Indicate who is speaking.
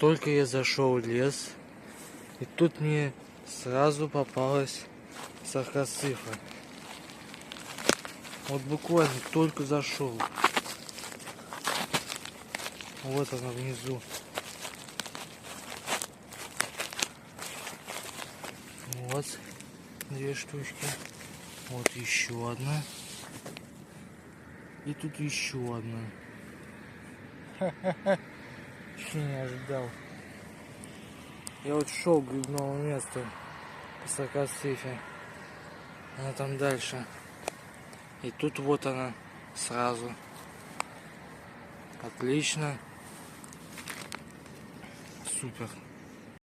Speaker 1: только я зашел в лес, и тут мне сразу попалась саркоцифра. Вот буквально только зашел. Вот она внизу. Вот две штучки. Вот еще одна. И тут еще одна. Вообще не ожидал. Я вот шел к грибному месту по саркоцифре. Она там дальше. И тут вот она сразу. Отлично. Супер.